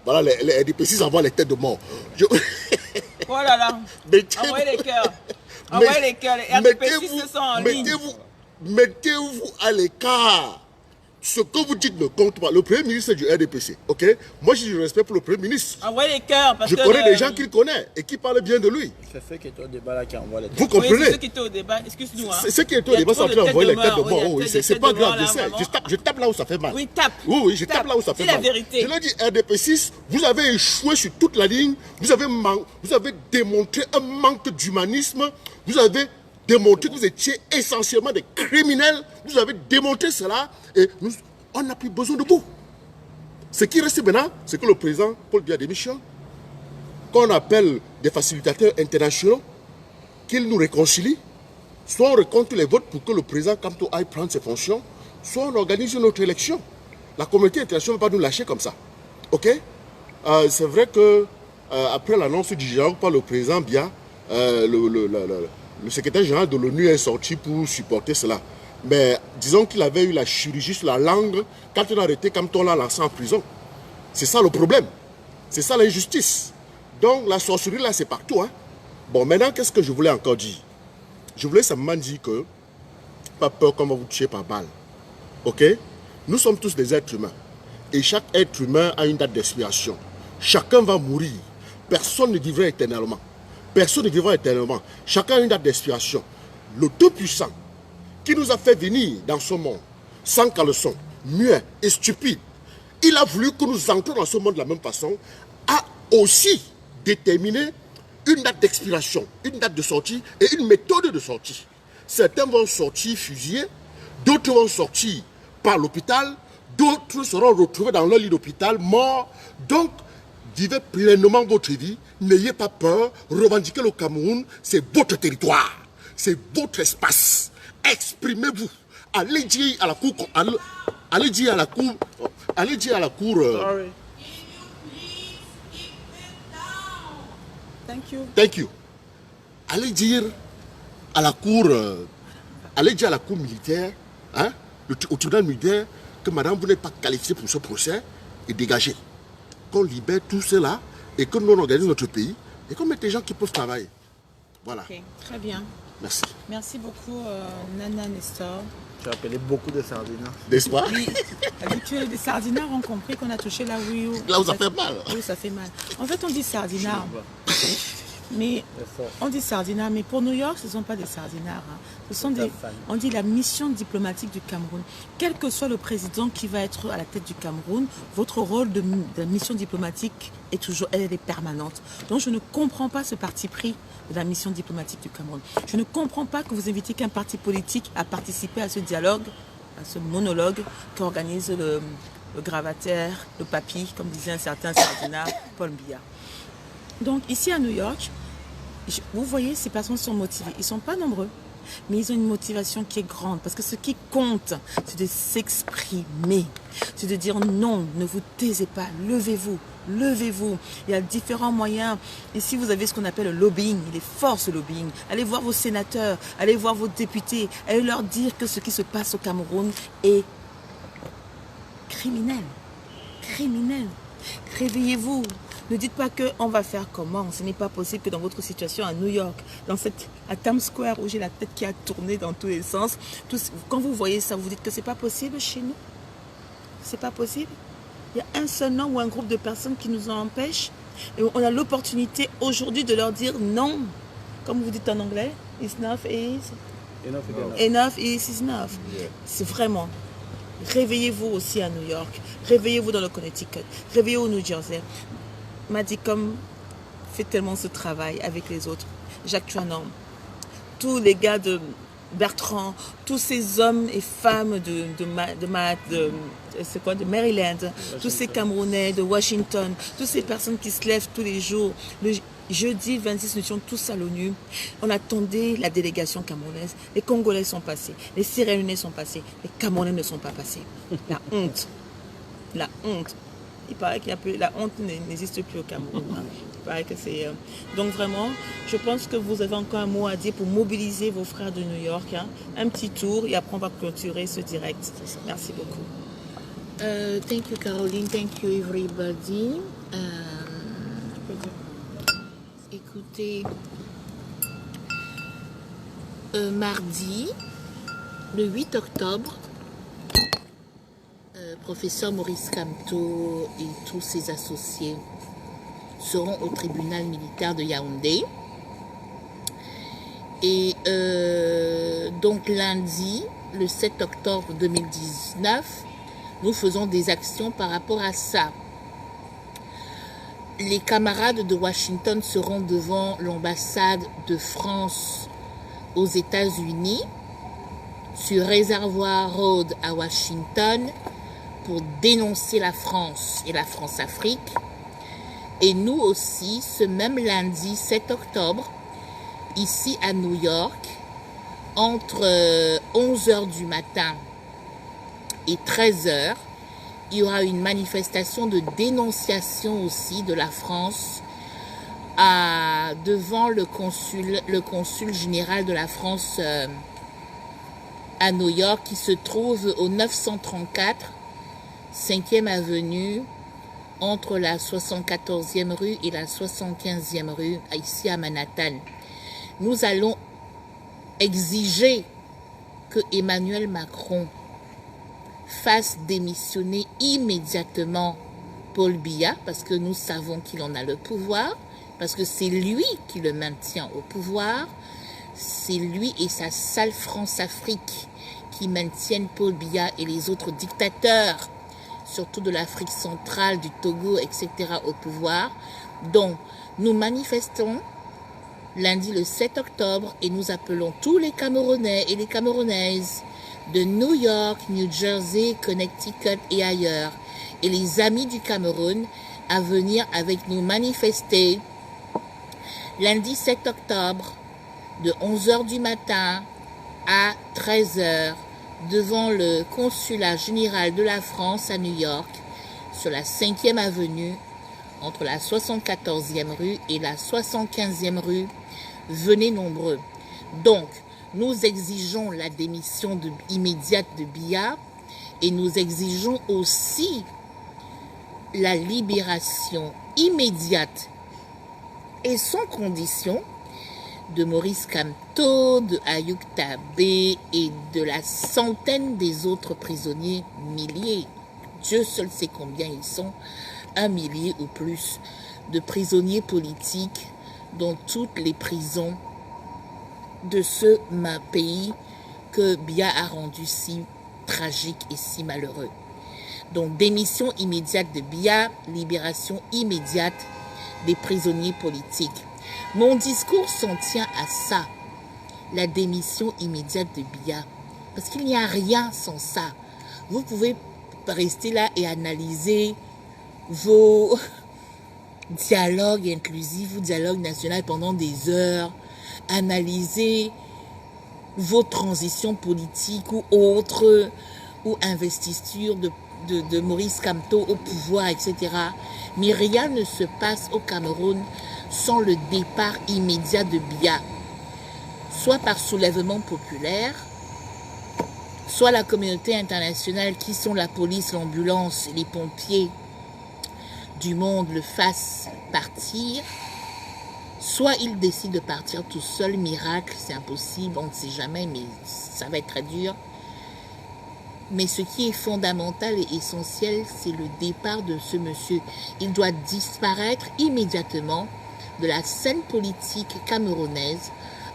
Voilà, les RDPC envoient les têtes de mort. Oh là là. Envoyez les cœurs. Envoyez les cœurs. Les RDPC se sont en ligne. Mettez-vous à l'écart. Ce que vous dites ne compte pas. Le Premier ministre du RDPC, ok? Moi, j'ai du respect pour le Premier ministre. Envoyez les cœurs. Je connais des gens qu'il connaît et qui parlent bien de lui. C'est ceux qui étaient au débat là qui envoient les têtes. Vous comprenez? Oui, c'est ceux qui étaient au débat. Excuse-nous. Hein. C'est ceux qui étaient au débat sont en train d'envoyer les têtes de mort. Oui, c'est pas grave, je sais. Je tape là où ça fait mal. Oui, tape. Oui, je tape là où ça fait mal. C'est la vérité. Je leur dis, RDP6, vous avez échoué sur toute la ligne. Vous avez démontré un manque d'humanisme. Vous avez démontré que vous étiez essentiellement des criminels. Vous avez démontré cela et on n'a plus besoin de vous. Ce qui reste maintenant, c'est que le président Paul Biya démissionne, qu'on appelle des facilitateurs internationaux, qu'ils nous réconcilient, soit on recompte les votes pour que le président Kamto aille prendre ses fonctions, soit on organise une autre élection. La communauté internationale ne va pas nous lâcher comme ça. Ok? C'est vrai que après l'annonce du dialogue par le président Biya, le secrétaire général de l'ONU est sorti pour supporter cela. Mais disons qu'il avait eu la chirurgie sur la langue quand on a arrêté Kamto, on l'a lancé en prison. C'est ça le problème. C'est ça l'injustice. Donc la sorcellerie là c'est partout. Hein. Bon maintenant qu'est-ce que je voulais encore dire? Je voulais simplement dire que pas peur qu'on va vous tuer par balle. Ok? Nous sommes tous des êtres humains. Et chaque être humain a une date d'expiration. Chacun va mourir. Personne ne vivra éternellement. Personne ne vivra éternellement. Chacun a une date d'expiration. Le Tout-Puissant, qui nous a fait venir dans ce monde, sans caleçon, muet et stupide, il a voulu que nous entrions dans ce monde de la même façon, a aussi déterminé une date d'expiration, une date de sortie et une méthode de sortie. Certains vont sortir fusillés, d'autres vont sortir par l'hôpital, d'autres seront retrouvés dans leur lit d'hôpital, morts. Donc, vivez pleinement votre vie, n'ayez pas peur, revendiquez le Cameroun, c'est votre territoire, c'est votre espace. Exprimez-vous. Allez dire à la cour, allez dire à la cour, Sorry. Thank you. thank you. Allez dire à la cour, militaire, hein, au tribunal militaire, que madame, vous n'êtes pas qualifiée pour ce procès et dégagez. Qu'on libère tout cela et que nous on organise notre pays et qu'on mette des gens qui peuvent travailler. Voilà. Ok, très bien. Merci. Merci beaucoup, Nana Nestor. Tu as appelé beaucoup de sardines. N'est-ce pas? Oui, habitués des sardinards ont compris qu'on a touché là où ça fait mal. Là où ça fait mal. En fait, on dit sardinard. Mais on dit sardinard, mais pour New York, ce ne sont pas des sardinards. Hein. Ce sont des, on dit la mission diplomatique du Cameroun. Quel que soit le président qui va être à la tête du Cameroun, votre rôle de mission diplomatique est toujours, elle est permanente. Donc je ne comprends pas ce parti pris de la mission diplomatique du Cameroun. Je ne comprends pas que vous invitez qu'un parti politique à participer à ce dialogue, à ce monologue qu'organise le gravataire, le papy, comme disait un certain sardinard, Paul Biya. Donc ici à New York, vous voyez, ces personnes sont motivées. Ils ne sont pas nombreux, mais ils ont une motivation qui est grande. Parce que ce qui compte, c'est de s'exprimer. C'est de dire non, ne vous taisez pas, levez-vous, levez-vous. Il y a différents moyens. Ici, vous avez ce qu'on appelle le lobbying. Il est fort ce lobbying. Allez voir vos sénateurs, allez voir vos députés, allez leur dire que ce qui se passe au Cameroun est criminel. Criminel. Réveillez-vous. Ne dites pas qu'on va faire comment. Ce n'est pas possible que dans votre situation à New York, à Times Square, où j'ai la tête qui a tourné dans tous les sens, quand vous voyez ça, vous dites que ce n'est pas possible chez nous. C'est pas possible. Il y a un seul nom ou un groupe de personnes qui nous en empêchent. Et on a l'opportunité aujourd'hui de leur dire non. Comme vous dites en anglais, it's enough is enough is enough. Yeah. C'est vraiment. Réveillez-vous aussi à New York. Réveillez-vous dans le Connecticut. Réveillez-vous au New Jersey. Madicom fait tellement ce travail avec les autres. Jacques Tuanon, tous les gars de Bertrand, tous ces hommes et femmes de Maryland, tous ces Camerounais de Washington, toutes ces personnes qui se lèvent tous les jours. Le jeudi 26, nous étions tous à l'ONU. On attendait la délégation camerounaise. Les Congolais sont passés, les Sierra-Léonais sont passés, les Camerounais ne sont pas passés. La honte. La honte. Il paraît qu'il y a plus, la honte n'existe plus au Cameroun. Hein. Il paraît que c'est... Donc vraiment, je pense que vous avez encore un mot à dire pour mobiliser vos frères de New York. Hein. Un petit tour et après on va clôturer ce direct. Merci beaucoup. Thank you Caroline, thank you everybody. Écoutez, mardi, le 8 octobre, professeur Maurice Kamto et tous ses associés seront au tribunal militaire de Yaoundé. Et donc lundi, le 7 octobre 2019, nous faisons des actions par rapport à ça. Les camarades de Washington seront devant l'ambassade de France aux États-Unis, sur Reservoir Road à Washington, pour dénoncer la France et la France-Afrique. Et nous aussi, ce même lundi 7 octobre, ici à New York, entre 11h du matin et 13h, il y aura une manifestation de dénonciation aussi de la France devant le consul général de la France à New York, qui se trouve au 934 5e avenue, entre la 74e rue et la 75e rue, ici à Manhattan. Nous allons exiger que Emmanuel Macron fasse démissionner immédiatement Paul Biya, parce que nous savons qu'il en a le pouvoir, parce que c'est lui qui le maintient au pouvoir, c'est lui et sa sale France-Afrique qui maintiennent Paul Biya et les autres dictateurs, surtout de l'Afrique centrale, du Togo, etc., au pouvoir. Donc, nous manifestons lundi le 7 octobre et nous appelons tous les Camerounais et les Camerounaises de New York, New Jersey, Connecticut et ailleurs, et les amis du Cameroun à venir avec nous manifester lundi 7 octobre de 11h du matin à 13h devant le consulat général de la France à New York sur la 5e avenue entre la 74e rue et la 75e rue. Venez nombreux. Donc, nous exigeons la démission immédiate de Biya et nous exigeons aussi la libération immédiate et sans condition de Maurice Kamto, de Ayoub Tabé et de la centaine des autres prisonniers, milliers. Dieu seul sait combien ils sont, 1 millier ou plus, de prisonniers politiques dans toutes les prisons de ce pays que Biya a rendu si tragique et si malheureux. Donc, démission immédiate de Biya, libération immédiate des prisonniers politiques. Mon discours s'en tient à ça, la démission immédiate de Biya. Parce qu'il n'y a rien sans ça. Vous pouvez rester là et analyser vos dialogues inclusifs ou dialogues nationaux pendant des heures, analyser vos transitions politiques ou autres, ou investitures de Maurice Kamto au pouvoir, etc. Mais rien ne se passe au Cameroun sans le départ immédiat de Biya, soit par soulèvement populaire, soit la communauté internationale qui sont la police, l'ambulance et les pompiers du monde le fassent partir, soit il décide de partir tout seul, miracle, c'est impossible, on ne sait jamais, mais ça va être très dur. Mais ce qui est fondamental et essentiel, c'est le départ de ce monsieur. Il doit disparaître immédiatement de la scène politique camerounaise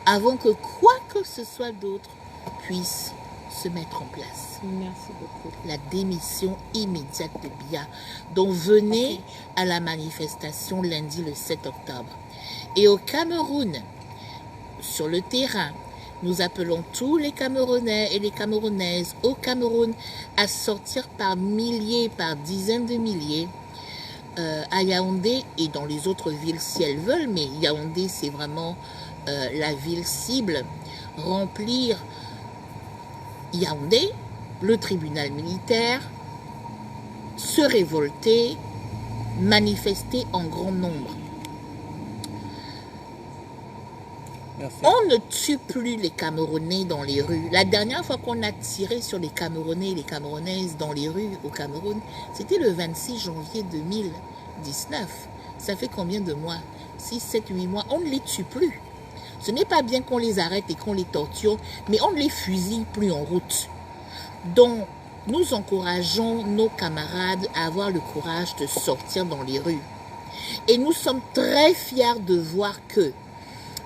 avant que quoi que ce soit d'autre puisse se mettre en place. Merci beaucoup. La démission immédiate de Biya. Donc venez à la manifestation lundi le 7 octobre. Et au Cameroun, sur le terrain, nous appelons tous les Camerounais et les Camerounaises au Cameroun à sortir par milliers, par dizaines de milliers à Yaoundé et dans les autres villes si elles veulent, mais Yaoundé c'est vraiment la ville cible. Remplir Yaoundé, le tribunal militaire, se révolter, manifester en grand nombre. Merci. On ne tue plus les Camerounais dans les rues. La dernière fois qu'on a tiré sur les Camerounais et les Camerounaises dans les rues au Cameroun, c'était le 26 janvier 2019. Ça fait combien de mois? 6, 7, 8 mois. On ne les tue plus. Ce n'est pas bien qu'on les arrête et qu'on les torture, mais on ne les fusille plus en route. Donc, nous encourageons nos camarades à avoir le courage de sortir dans les rues. Et nous sommes très fiers de voir que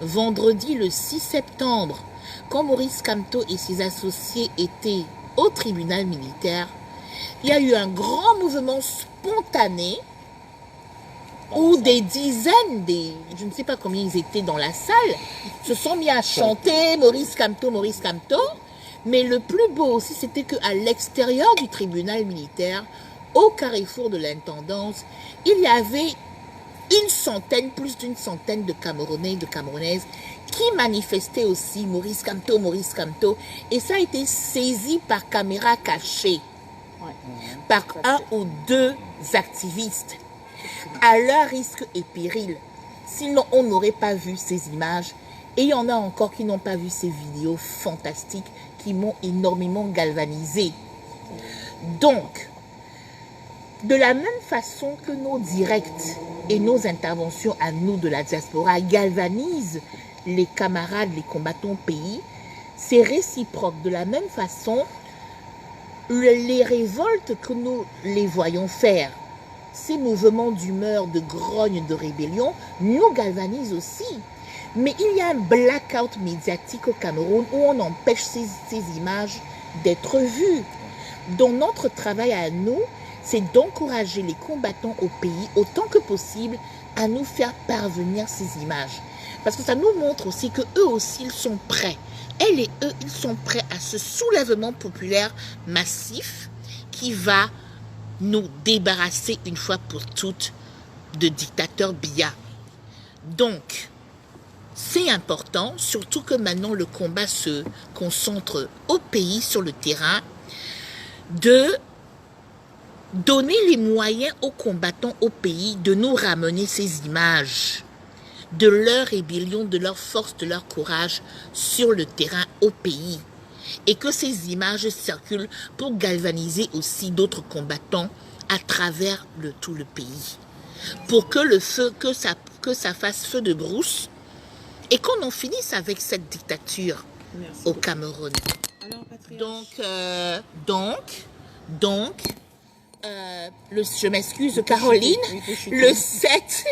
vendredi le 6 septembre, quand Maurice Kamto et ses associés étaient au tribunal militaire, il y a eu un grand mouvement spontané où des dizaines, je ne sais pas combien ils étaient dans la salle, se sont mis à chanter Maurice Kamto, Maurice Kamto. Mais le plus beau aussi, c'était qu'à l'extérieur du tribunal militaire, au carrefour de l'intendance, il y avait une centaine, plus d'une centaine de Camerounais et de Camerounaises qui manifestaient aussi Maurice Kamto, Maurice Kamto. Et ça a été saisi par caméra cachée, par 1 ou 2 activistes, à leur risque et péril. Sinon, on n'aurait pas vu ces images. Et il y en a encore qui n'ont pas vu ces vidéos fantastiques qui m'ont énormément galvanisé. Donc, de la même façon que nos directs et nos interventions à nous de la diaspora galvanisent les camarades, les combattants au pays, c'est réciproque. De la même façon, les révoltes que nous les voyons faire, ces mouvements d'humeur, de grogne, de rébellion, nous galvanisent aussi. Mais il y a un blackout médiatique au Cameroun où on empêche ces images d'être vues. Donc notre travail à nous, c'est d'encourager les combattants au pays autant que possible à nous faire parvenir ces images. Parce que ça nous montre aussi que eux aussi, ils sont prêts. Elles et eux, ils sont prêts à ce soulèvement populaire massif qui va nous débarrasser une fois pour toutes de dictateurs Biya. Donc, c'est important, surtout que maintenant le combat se concentre au pays, sur le terrain, de donner les moyens aux combattants au pays de nous ramener ces images de leur rébellion, de leur force, de leur courage sur le terrain au pays. Et que ces images circulent pour galvaniser aussi d'autres combattants à travers tout le pays. Pour que le feu, que ça fasse feu de brousse et qu'on en finisse avec cette dictature au Cameroun. Alors, je m'excuse Caroline, le 7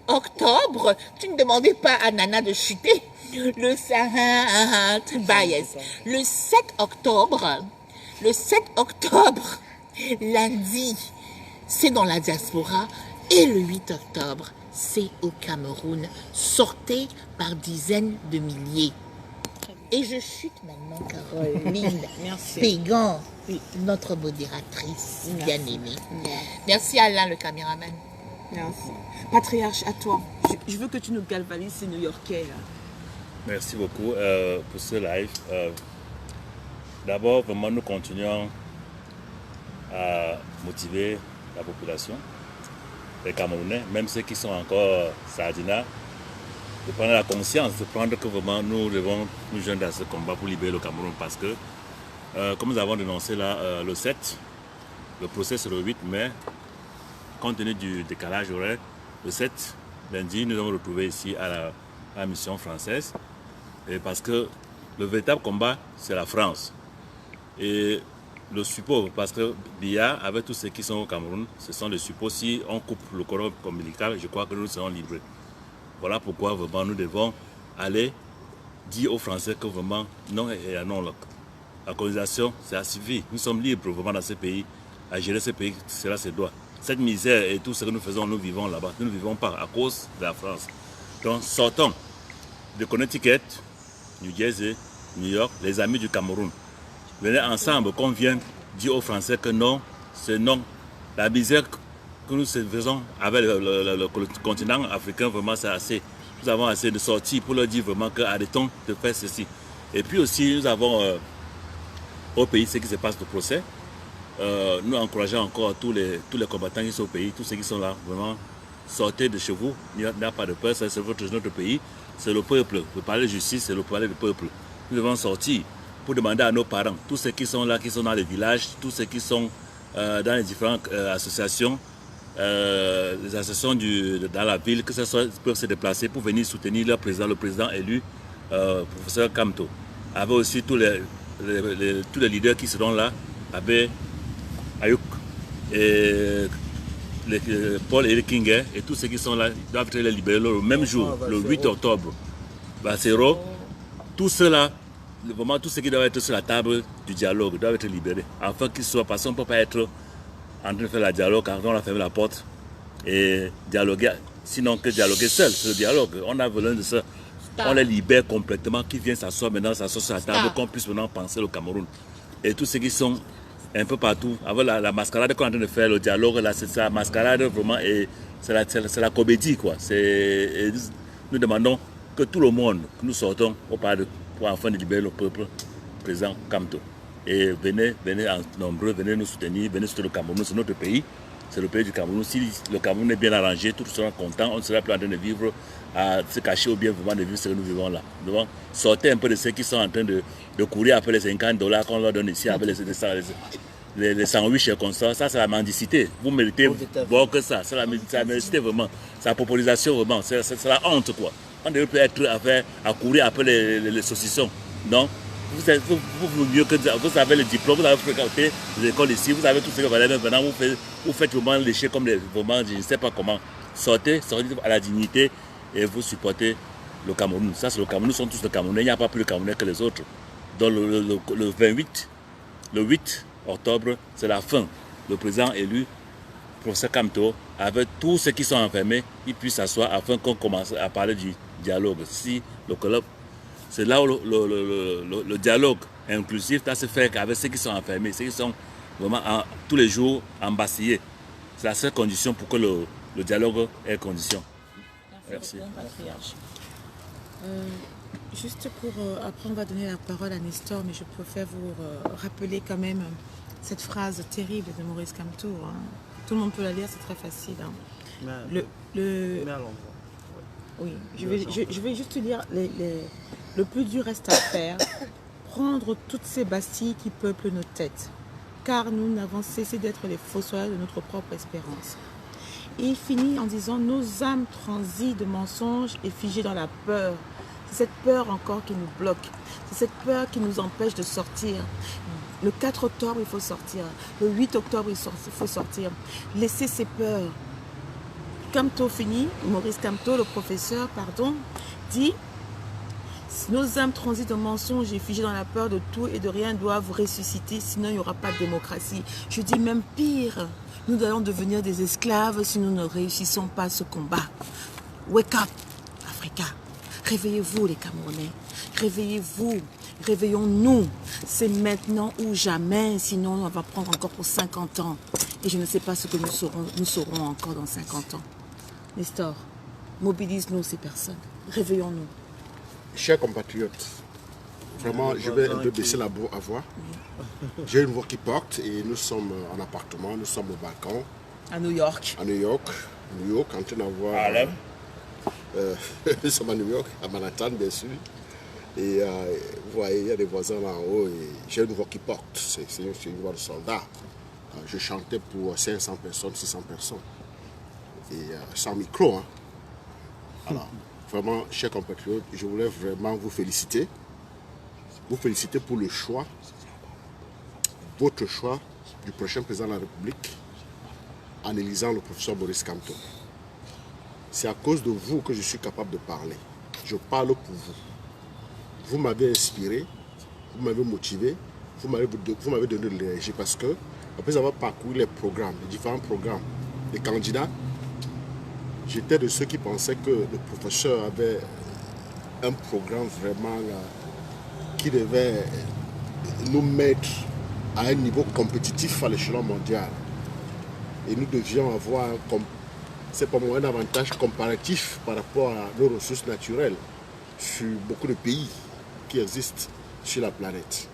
octobre, tu ne demandais pas à Nana de chuter. Le 7 octobre, lundi, c'est dans la diaspora et le 8 octobre, c'est au Cameroun, sortez par dizaines de milliers. Et je chute maintenant, Caroline. Merci. Pégan, notre modératrice bien aimée. Merci Alain, le caméraman. Merci. Patriarche, à toi. Je veux que tu nous galvanises ces New-Yorkais. Là. Merci beaucoup pour ce live. D'abord, vraiment, nous continuons à motiver la population, les Camerounais, même ceux qui sont encore sardinats, de prendre la conscience, de prendre que vraiment nous devons nous joindre dans ce combat pour libérer le Cameroun parce que, comme nous avons dénoncé là, le 7, le procès c'est le 8 mai, compte tenu du décalage horaire, le 7, lundi, nous avons retrouvé ici à la mission française et parce que le véritable combat c'est la France. Et le suppôt, parce que Biya, avec tous ceux qui sont au Cameroun, ce sont les suppôts. Si on coupe le cordon ombilical, je crois que nous serons libres. Voilà pourquoi vraiment nous devons aller dire aux Français que vraiment non et non. La colonisation, c'est à suffire. Nous sommes libres vraiment dans ce pays, à gérer ce pays, cela se doit. Cette misère et tout ce que nous faisons, nous vivons là-bas. Nous ne vivons pas à cause de la France. Donc sortons de Connecticut, New Jersey, New York, les amis du Cameroun. Venez ensemble qu'on vienne dire aux Français que non, c'est non. La misère que nous faisons avec le continent africain, vraiment c'est assez. Nous avons assez de sorties pour leur dire vraiment que arrêtons de faire ceci. Et puis aussi nous avons au pays ce qui se passe au procès. Nous encourageons encore tous les combattants qui sont au pays, tous ceux qui sont là, vraiment sortez de chez vous, il n'y a pas de peur, c'est notre pays, c'est le peuple. Le palais de justice, c'est le palais du peuple. Nous devons sortir pour demander à nos parents, tous ceux qui sont là, qui sont dans les villages, tous ceux qui sont dans les différentes associations, les associations dans la ville, que ce soit peuvent se déplacer pour venir soutenir leur président, le président élu, professeur Kamto. Avec aussi tous les leaders qui seront là, avec Ayuk et Paul-Éric Kinguer et tous ceux qui sont là doivent être libérés le même jour, le 8 octobre. Bassero, tout cela, vraiment tous ceux qui doivent être sur la table du dialogue doivent être libérés. Afin qu'ils soient, parce qu'on ne peut pas être en train de faire le dialogue quand on a fermé la porte et dialoguer, sinon que dialoguer seul, c'est le dialogue. On a besoin de ça. On les libère complètement, qu'ils viennent s'asseoir maintenant, s'asseoir sur la table, qu'on puisse maintenant penser le Cameroun. Et tous ceux qui sont un peu partout, avec la mascarade qu'on est en train de faire, le dialogue, là, c'est la mascarade vraiment, et c'est la comédie, quoi. Nous demandons que tout le monde, que nous sortons au palais pour enfin libérer le peuple, président Kamto. Et venez en nombreux, venez nous soutenir, venez soutenir le Cameroun, c'est notre pays, c'est le pays du Cameroun. Si le Cameroun est bien arrangé, tous seront contents, on ne sera plus en train de vivre, à se cacher ou bien vraiment de vivre ce que nous vivons là. Nous devons sortir un peu de ceux qui sont en train de courir après les $50 qu'on leur donne ici, avec les sandwichs comme ça. Ça, c'est la mendicité. Vous méritez voir que ça. C'est la mendicité vraiment. C'est la populisation vraiment. C'est la honte, quoi. On ne devrait plus être à courir après les saucissons. Non. vous mieux que vous avez le diplôme, vous avez fréquenté les écoles ici, vous avez tout ce que vous avez. Maintenant, vous faites vraiment lécher comme vraiment, je ne sais pas comment. Sortez à la dignité et vous supportez le Cameroun. Ça, c'est le Cameroun. Nous sommes tous le Camerounais. Il n'y a pas plus de Camerounais que les autres. Donc, le 8 octobre, c'est la fin. Le président élu, professeur Kamto, avec tous ceux qui sont enfermés, ils puissent s'asseoir afin qu'on commence à parler du dialogue. Si le club, c'est là où le dialogue inclusif doit se faire avec ceux qui sont enfermés, ceux qui sont vraiment tous les jours embasillés. C'est la seule condition pour que le dialogue ait condition. Merci. Juste pour... après, on va donner la parole à Nestor, mais je préfère vous rappeler quand même cette phrase terrible de Maurice Kamto. Hein. Tout le monde peut la lire, c'est très facile. Hein. Oui, je vais juste lire le plus dur reste à faire, prendre toutes ces bastilles qui peuplent nos têtes, car nous n'avons cessé d'être les fossoyeurs de notre propre espérance. Et il finit en disant, nos âmes transitent de mensonges et figées dans la peur. C'est cette peur encore qui nous bloque, c'est cette peur qui nous empêche de sortir. Le 4 octobre, il faut sortir. Le 8 octobre, il faut sortir. Laissez ces peurs. Kamto finit, Maurice Kamto, le professeur, dit « Nos âmes transitent de mensonges et figées dans la peur de tout et de rien doivent ressusciter, sinon il n'y aura pas de démocratie. » Je dis même pire, nous allons devenir des esclaves si nous ne réussissons pas ce combat. Wake up, Africa. Réveillez-vous, les Camerounais. Réveillez-vous. Réveillons-nous. C'est maintenant ou jamais, sinon on va prendre encore pour 50 ans. Et je ne sais pas ce que nous saurons encore dans 50 ans. Nestor, mobilise-nous ces personnes. Réveillons-nous. Chers compatriotes, vraiment, je vais un peu baisser la voix. J'ai une voix qui porte et nous sommes en appartement, nous sommes au balcon. À New York. À New York, en train d'avoir... nous sommes à New York, à Manhattan, bien sûr. Et vous voyez, il y a des voisins là en haut et j'ai une voix qui porte. C'est une voix de soldat. Je chantais pour 500 personnes, 600 personnes. Et sans micro. Hein. Alors, vraiment, chers compatriotes, je voulais vraiment vous féliciter. Vous féliciter pour le choix, votre choix du prochain président de la République en élisant le professeur Maurice Kamto. C'est à cause de vous que je suis capable de parler. Je parle pour vous. Vous m'avez inspiré, vous m'avez motivé, vous m'avez donné de l'énergie parce que, après avoir parcouru les programmes, les différents programmes, les candidats, j'étais de ceux qui pensaient que le professeur avait un programme vraiment qui devait nous mettre à un niveau compétitif à l'échelon mondial. Et nous devions avoir, c'est pour moi un avantage comparatif par rapport à nos ressources naturelles sur beaucoup de pays qui existent sur la planète.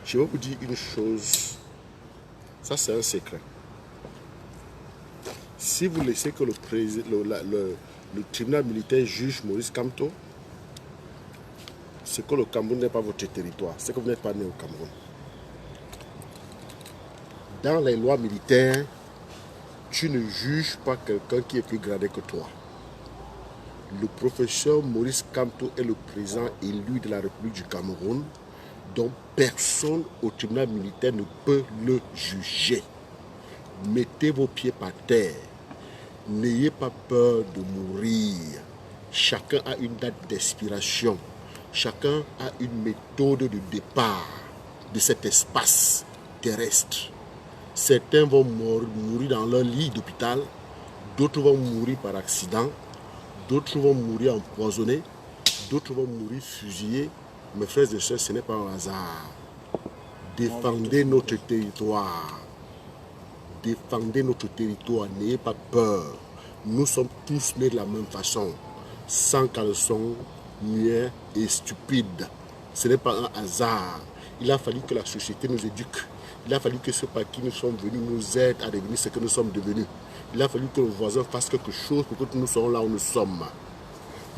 Je vais vous dire une chose, ça c'est un secret. Si vous laissez que le tribunal militaire juge Maurice Kamto, c'est que le Cameroun n'est pas votre territoire, c'est que vous n'êtes pas né au Cameroun. Dans les lois militaires, tu ne juges pas quelqu'un qui est plus gradé que toi. Le professeur Maurice Kamto est le président élu de la République du Cameroun, dont personne au tribunal militaire ne peut le juger. Mettez vos pieds par terre. N'ayez pas peur de mourir. Chacun a une date d'expiration. Chacun a une méthode de départ de cet espace terrestre. Certains vont mourir dans leur lit d'hôpital, d'autres vont mourir par accident, d'autres vont mourir empoisonnés, d'autres vont mourir fusillés. Mes frères et sœurs, ce n'est pas un hasard. Défendez notre territoire. Défendez notre territoire, n'ayez pas peur. Nous sommes tous nés de la même façon, sans caleçon, muets et stupides. Ce n'est pas un hasard. Il a fallu que la société nous éduque. Il a fallu que ceux par qui nous sommes venus nous aident à devenir ce que nous sommes devenus. Il a fallu que nos voisins fassent quelque chose pour que nous soyons là où nous sommes.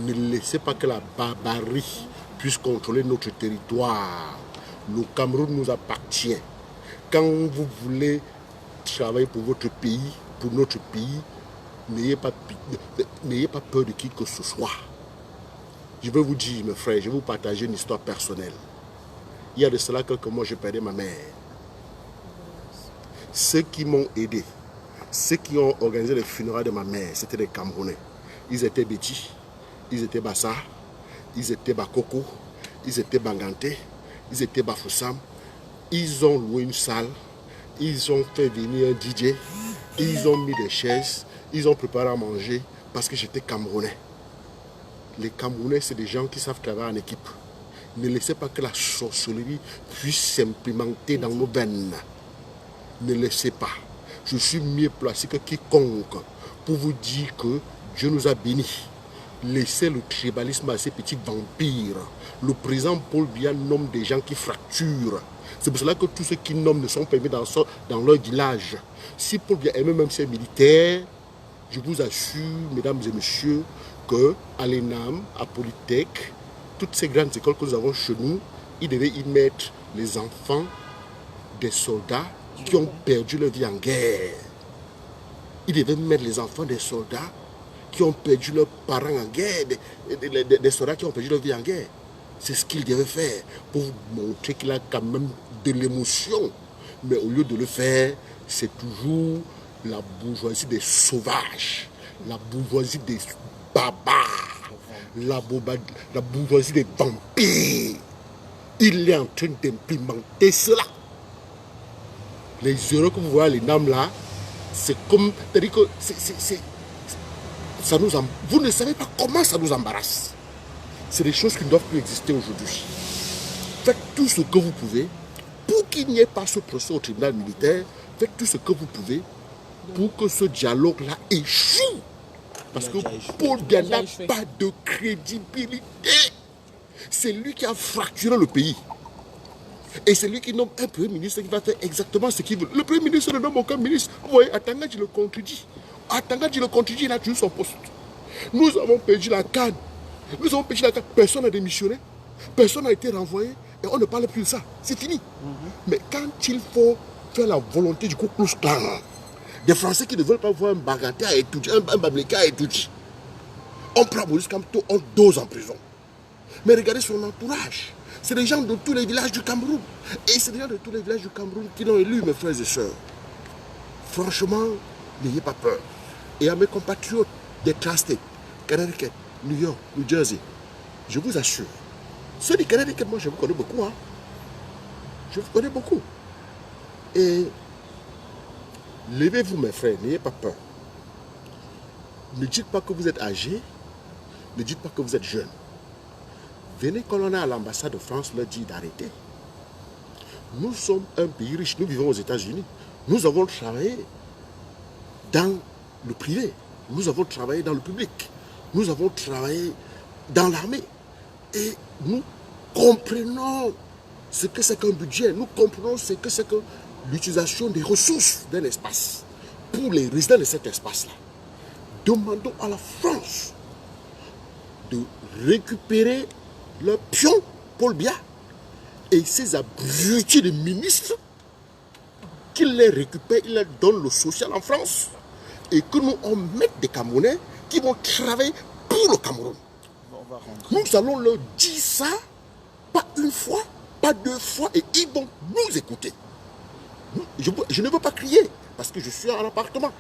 Ne laissez pas que la barbarie puisse contrôler notre territoire. Le Cameroun nous appartient. Quand vous voulez travailler pour votre pays, pour notre pays, n'ayez pas peur de qui que ce soit. Je veux vous dire, mes frères, je vais vous partager une histoire personnelle. Il y a de cela quelques mois, je perdais ma mère. Ceux qui m'ont aidé, ceux qui ont organisé les funérailles de ma mère, c'était des Camerounais. Ils étaient Béti, ils étaient Bassa, ils étaient Bakoko, ils étaient Banganté, ils étaient Bafoussam. Ils ont loué une salle, ils ont fait venir un DJ, ils ont mis des chaises, ils ont préparé à manger parce que j'étais Camerounais. Les Camerounais, c'est des gens qui savent travailler en équipe. Ne laissez pas que la sorcellerie puisse s'implémenter dans nos veines. Ne laissez pas. Je suis mieux placé que quiconque pour vous dire que Dieu nous a bénis. Laissez le tribalisme à ces petits vampires. Le président Paul Biya nomme des gens qui fracturent. C'est pour cela que tous ceux qui nomment ne sont pas aimés dans leur village. Si Paul Biya aimait même ses militaires, je vous assure, mesdames et messieurs, qu'à l'ENAM, à Polytech, toutes ces grandes écoles que nous avons chez nous, ils devaient y mettre les enfants des soldats qui ont perdu leur vie en guerre. Ils devaient mettre les enfants des soldats qui ont perdu leurs parents en guerre, des soldats qui ont perdu leur vie en guerre. C'est ce qu'ils devaient faire pour vous montrer qu'il a quand même de l'émotion. Mais au lieu de le faire, c'est toujours la bourgeoisie des sauvages, la bourgeoisie des barbares, la bourgeoisie des vampires. Il est en train d'implémenter cela. Les erreurs que vous voyez, les names là, c'est comme... C'est-à-dire que ça nous vous ne savez pas comment ça nous embarrasse. C'est des choses qui ne doivent plus exister aujourd'hui. Faites tout ce que vous pouvez pour qu'il n'y ait pas ce procès au tribunal militaire. Faites tout ce que vous pouvez pour que ce dialogue-là échoue. Parce que Paul Biya n'a pas de crédibilité. C'est lui qui a fracturé le pays. Et c'est lui qui nomme un premier ministre qui va faire exactement ce qu'il veut. Le premier ministre ne nomme aucun ministre. Vous voyez, Atangadji le contredit. Atangadji le contredit, il a tué son poste. Nous avons perdu la CAN. Nous avons perdu la CAN. Personne n'a démissionné. Personne n'a été renvoyé. Et on ne parle plus de ça. C'est fini. Mais quand il faut faire la volonté du Ku Klux Klan, des Français qui ne veulent pas voir un Baganté à étudier, un Bamileka à étudier, on prend Maurice Kamto, on dose en prison. Mais regardez son entourage. C'est des gens de tous les villages du Cameroun. Et c'est des gens de tous les villages du Cameroun qui l'ont élu, mes frères et sœurs. Franchement, n'ayez pas peur. Et à mes compatriotes des Tri-States, Connecticut, New York, New Jersey, je vous assure, ceux du Connecticut, moi je vous connais beaucoup. Hein. Je vous connais beaucoup. Et levez-vous, mes frères, n'ayez pas peur. Ne dites pas que vous êtes âgés, ne dites pas que vous êtes jeunes. Venez quand on est à l'ambassade de France, leur dit d'arrêter. Nous sommes un pays riche, nous vivons aux États-Unis. Nous avons travaillé dans le privé, nous avons travaillé dans le public, nous avons travaillé dans l'armée. Et nous comprenons ce que c'est qu'un budget, nous comprenons ce que c'est que l'utilisation des ressources d'un espace. Pour les résidents de cet espace-là, demandons à la France de récupérer le pion Paul Biya et ses abrutis de ministres, qu'ils les récupèrent, ils leur donnent le social en France et que nous on mette des Camerounais qui vont travailler pour le Cameroun. Nous allons leur dire ça, pas une fois, pas deux fois, et ils vont nous écouter. Je ne veux pas crier parce que je suis en appartement.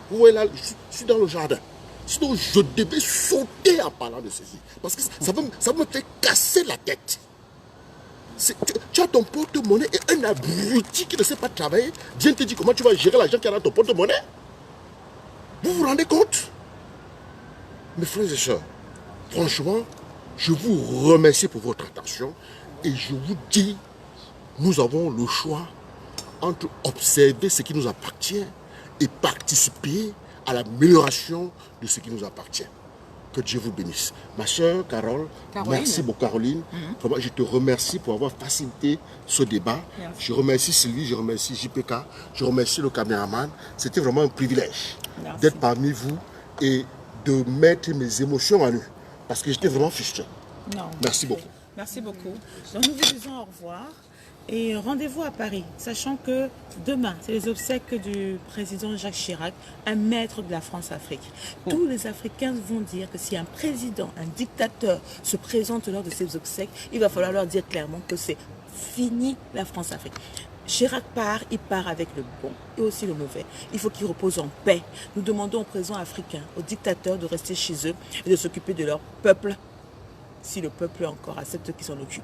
Vous voyez là, je suis dans le jardin. Sinon, je devais sauter en parlant de ceci. Parce que ça me fait casser la tête. Tu as ton porte-monnaie et un abruti qui ne sait pas travailler vient te dire comment tu vas gérer l'argent qui est dans ton porte-monnaie. Vous vous rendez compte? Mes frères et sœurs, franchement, je vous remercie pour votre attention et je vous dis, nous avons le choix entre observer ce qui nous appartient et participer à l'amélioration de ce qui nous appartient. Que Dieu vous bénisse. Ma soeur Caroline. Merci beaucoup Caroline. Vraiment, je te remercie pour avoir facilité ce débat. Merci. Je remercie Sylvie, je remercie JPK, je remercie le caméraman. C'était vraiment un privilège d'être parmi vous et de mettre mes émotions à nu. Parce que j'étais vraiment frustré. Merci beaucoup. Merci beaucoup. Donc nous vous disons au revoir Et rendez-vous à Paris, sachant que demain, c'est les obsèques du président Jacques Chirac, un maître de la France-Afrique. Tous les Africains vont dire que si un président, un dictateur se présente lors de ces obsèques, il va falloir leur dire clairement que c'est fini la France-Afrique. Chirac part, il part avec le bon et aussi le mauvais. Il faut qu'il repose en paix. Nous demandons aux présidents africains, aux dictateurs de rester chez eux et de s'occuper de leur peuple, si le peuple encore accepte qu'ils s'en occupent.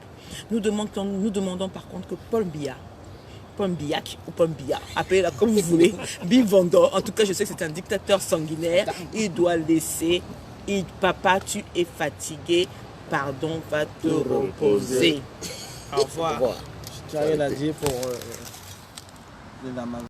Nous demandons par contre que Paul Biya ou Paul Biya, appelez-la comme vous voulez, Bivando, en tout cas je sais que c'est un dictateur sanguinaire, il doit laisser, papa tu es fatigué, pardon, va te reposer. Au revoir. Tu as rien à dire pour les dames.